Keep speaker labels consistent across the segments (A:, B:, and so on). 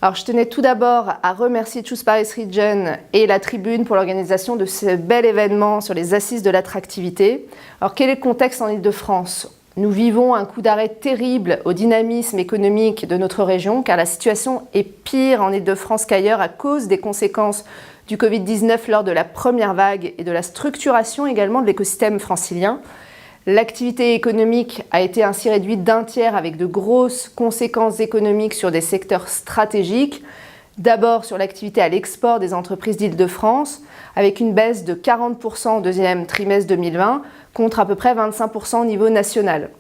A: Alors, je tenais tout d'abord à remercier Choose Paris Region et la Tribune pour l'organisation de ce bel événement sur les assises de l'attractivité. Alors, quel est le contexte en Île-de-France ? Nous vivons un coup d'arrêt terrible au dynamisme économique de notre région, car la situation est pire en Île-de-France qu'ailleurs à cause des conséquences du Covid-19 lors de la première vague et de la structuration également de l'écosystème francilien. L'activité économique a été ainsi réduite d'un tiers avec de grosses conséquences économiques sur des secteurs stratégiques. D'abord sur l'activité à l'export des entreprises d'Île-de-France, avec une baisse de 40% au deuxième trimestre 2020, contre à peu près 25% au niveau national.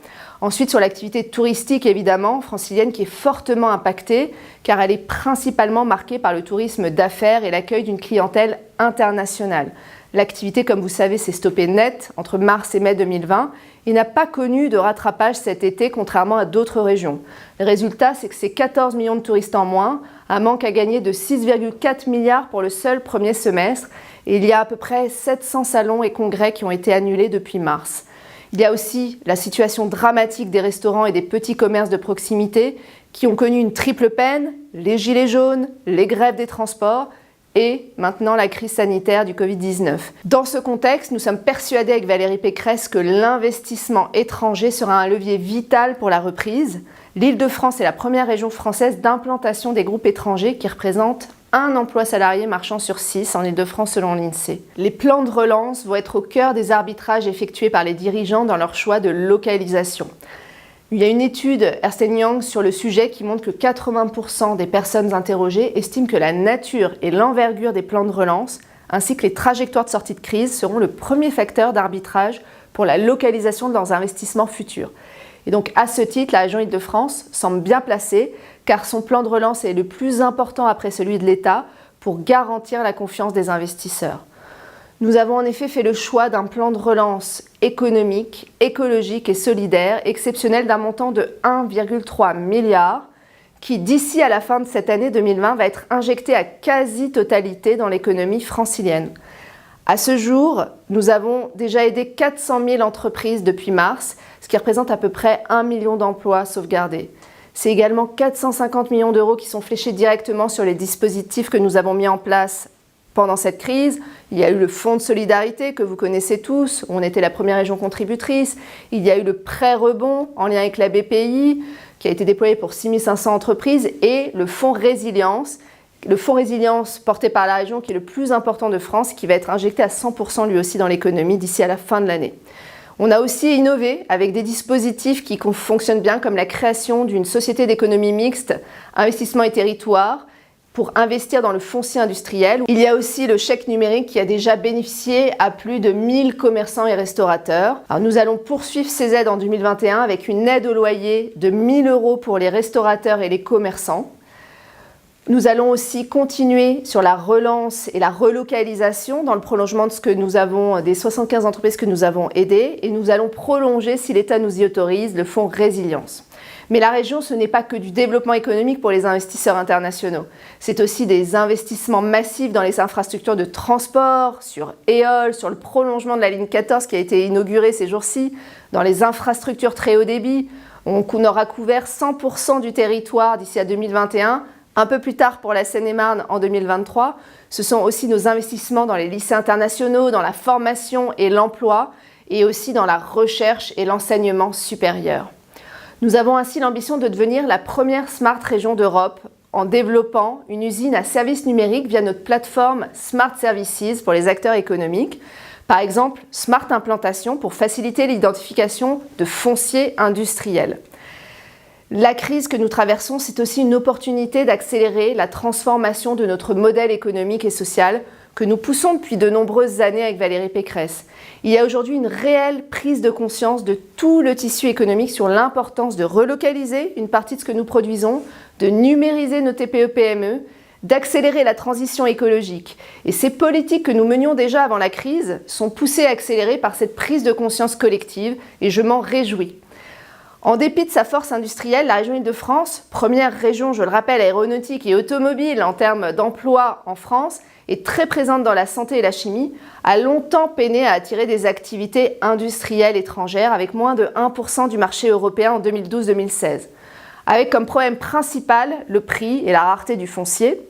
A: Ensuite sur l'activité touristique évidemment, francilienne, qui est fortement impactée, car elle est principalement marquée par le tourisme d'affaires et l'accueil d'une clientèle internationale. L'activité, comme vous savez, s'est stoppée net entre mars et mai 2020 et n'a pas connu de rattrapage cet été, contrairement à d'autres régions. Le résultat, c'est que c'est 14 millions de touristes en moins, un manque à gagner de 6,4 milliards pour le seul premier semestre, et il y a à peu près 700 salons et congrès qui ont été annulés depuis mars. Il y a aussi la situation dramatique des restaurants et des petits commerces de proximité qui ont connu une triple peine, les gilets jaunes, les grèves des transports, et maintenant la crise sanitaire du Covid-19. Dans ce contexte, nous sommes persuadés avec Valérie Pécresse que l'investissement étranger sera un levier vital pour la reprise. L'Île-de-France est la première région française d'implantation des groupes étrangers qui représentent un emploi salarié marchand sur 6 en Île-de-France selon l'INSEE. Les plans de relance vont être au cœur des arbitrages effectués par les dirigeants dans leur choix de localisation. Il y a une étude Ernst & Young sur le sujet qui montre que 80% des personnes interrogées estiment que la nature et l'envergure des plans de relance, ainsi que les trajectoires de sortie de crise, seront le premier facteur d'arbitrage pour la localisation de leurs investissements futurs. Et donc à ce titre, la région Île-de-France semble bien placée, car son plan de relance est le plus important après celui de l'État pour garantir la confiance des investisseurs. Nous avons en effet fait le choix d'un plan de relance économique, écologique et solidaire, exceptionnel d'un montant de 1,3 milliard, qui d'ici à la fin de cette année 2020 va être injecté à quasi-totalité dans l'économie francilienne. À ce jour, nous avons déjà aidé 400 000 entreprises depuis mars, ce qui représente à peu près 1 million d'emplois sauvegardés. C'est également 450 millions d'euros qui sont fléchés directement sur les dispositifs que nous avons mis en place pendant cette crise. Il y a eu le fonds de solidarité que vous connaissez tous, où on était la première région contributrice. Il y a eu le prêt rebond en lien avec la BPI, qui a été déployé pour 6 500 entreprises, et le fonds résilience. Le fonds résilience porté par la région, qui est le plus important de France, qui va être injecté à 100% lui aussi dans l'économie d'ici à la fin de l'année. On a aussi innové avec des dispositifs qui fonctionnent bien, comme la création d'une société d'économie mixte, investissement et territoire, pour investir dans le foncier industriel. Il y a aussi le chèque numérique qui a déjà bénéficié à plus de 1000 commerçants et restaurateurs. Alors nous allons poursuivre ces aides en 2021 avec une aide au loyer de 1 000 € pour les restaurateurs et les commerçants. Nous allons aussi continuer sur la relance et la relocalisation dans le prolongement de ce que nous avons, des 75 entreprises que nous avons aidées, et nous allons prolonger, si l'État nous y autorise, le fonds résilience. Mais la région, ce n'est pas que du développement économique pour les investisseurs internationaux. C'est aussi des investissements massifs dans les infrastructures de transport, sur Éole, sur le prolongement de la ligne 14 qui a été inaugurée ces jours-ci, dans les infrastructures très haut débit. On aura couvert 100% du territoire d'ici à 2021, un peu plus tard pour la Seine-et-Marne en 2023. Ce sont aussi nos investissements dans les lycées internationaux, dans la formation et l'emploi, et aussi dans la recherche et l'enseignement supérieur. Nous avons ainsi l'ambition de devenir la première Smart Région d'Europe en développant une usine à services numériques via notre plateforme Smart Services pour les acteurs économiques. Par exemple, Smart Implantation pour faciliter l'identification de fonciers industriels. La crise que nous traversons, c'est aussi une opportunité d'accélérer la transformation de notre modèle économique et social que nous poussons depuis de nombreuses années avec Valérie Pécresse. Il y a aujourd'hui une réelle prise de conscience de tout le tissu économique sur l'importance de relocaliser une partie de ce que nous produisons, de numériser nos TPE-PME, d'accélérer la transition écologique. Et ces politiques que nous menions déjà avant la crise sont poussées et accélérées par cette prise de conscience collective, et je m'en réjouis. En dépit de sa force industrielle, la région Île-de-France, première région, je le rappelle, aéronautique et automobile en termes d'emploi en France, est très présente dans la santé et la chimie, a longtemps peiné à attirer des activités industrielles étrangères avec moins de 1% du marché européen en 2012-2016. avec comme problème principal le prix et la rareté du foncier.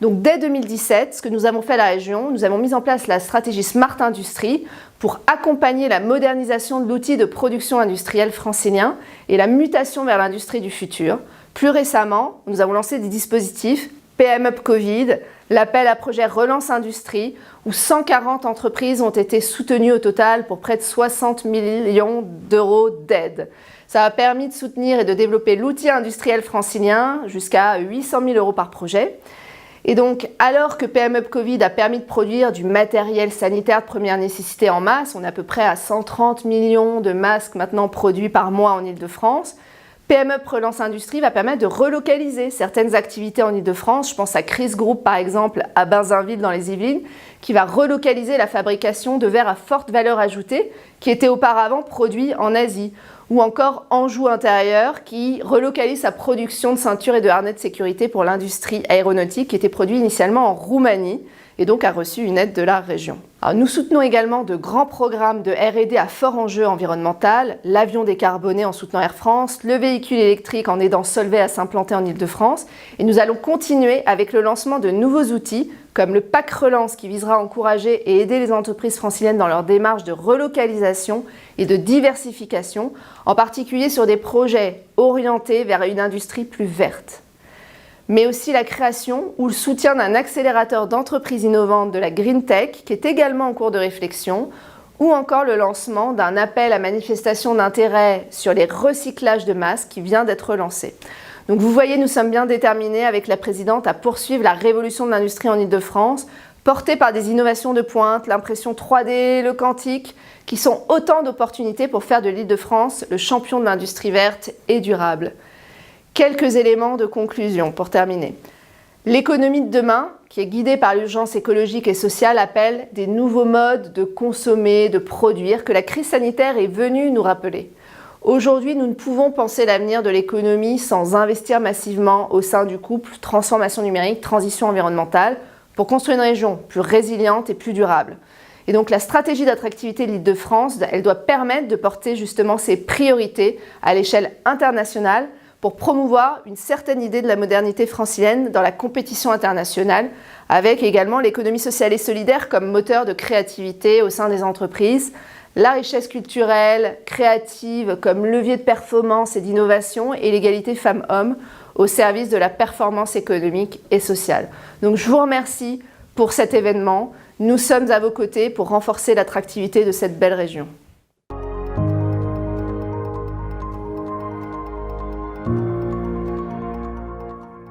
A: Donc dès 2017, ce que nous avons fait à la région, nous avons mis en place la stratégie Smart Industrie pour accompagner la modernisation de l'outil de production industrielle francilien et la mutation vers l'industrie du futur. Plus récemment, nous avons lancé des dispositifs PM Up Covid, l'appel à projet Relance Industrie, où 140 entreprises ont été soutenues au total pour près de 60 millions d'euros d'aide. Ça a permis de soutenir et de développer l'outil industriel francilien jusqu'à 800 000 euros par projet. Et donc, alors que PM Up Covid a permis de produire du matériel sanitaire de première nécessité en masse, on est à peu près à 130 millions de masques maintenant produits par mois en Île-de-France, PM Up Relance Industrie va permettre de relocaliser certaines activités en Île-de-France. Je pense à Chris Group, par exemple, à Bazainville dans les Yvelines, qui va relocaliser la fabrication de verres à forte valeur ajoutée qui étaient auparavant produits en Asie. Ou encore Anjou Intérieur qui relocalise sa production de ceintures et de harnais de sécurité pour l'industrie aéronautique qui était produit initialement en Roumanie et donc a reçu une aide de la région. Alors, nous soutenons également de grands programmes de R&D à fort enjeu environnemental, l'avion décarboné en soutenant Air France, le véhicule électrique en aidant Solvay à s'implanter en Île-de-France et nous allons continuer avec le lancement de nouveaux outils comme le PAC Relance qui visera à encourager et aider les entreprises franciliennes dans leur démarche de relocalisation et de diversification, en particulier sur des projets orientés vers une industrie plus verte. Mais aussi la création ou le soutien d'un accélérateur d'entreprises innovantes de la Green Tech qui est également en cours de réflexion, ou encore le lancement d'un appel à manifestation d'intérêt sur les recyclages de masques qui vient d'être lancé. Donc vous voyez, nous sommes bien déterminés avec la présidente à poursuivre la révolution de l'industrie en Île-de-France, portée par des innovations de pointe, l'impression 3D, le quantique, qui sont autant d'opportunités pour faire de l'Île-de-France le champion de l'industrie verte et durable. Quelques éléments de conclusion pour terminer. L'économie de demain, qui est guidée par l'urgence écologique et sociale, appelle des nouveaux modes de consommer, de produire, que la crise sanitaire est venue nous rappeler. Aujourd'hui, nous ne pouvons penser l'avenir de l'économie sans investir massivement au sein du couple transformation numérique, transition environnementale, pour construire une région plus résiliente et plus durable. Et donc la stratégie d'attractivité de l'Île-de-France, elle doit permettre de porter justement ses priorités à l'échelle internationale pour promouvoir une certaine idée de la modernité francilienne dans la compétition internationale, avec également l'économie sociale et solidaire comme moteur de créativité au sein des entreprises, la richesse culturelle, créative comme levier de performance et d'innovation et l'égalité femmes-hommes au service de la performance économique et sociale. Donc je vous remercie pour cet événement. Nous sommes à vos côtés pour renforcer l'attractivité de cette belle région.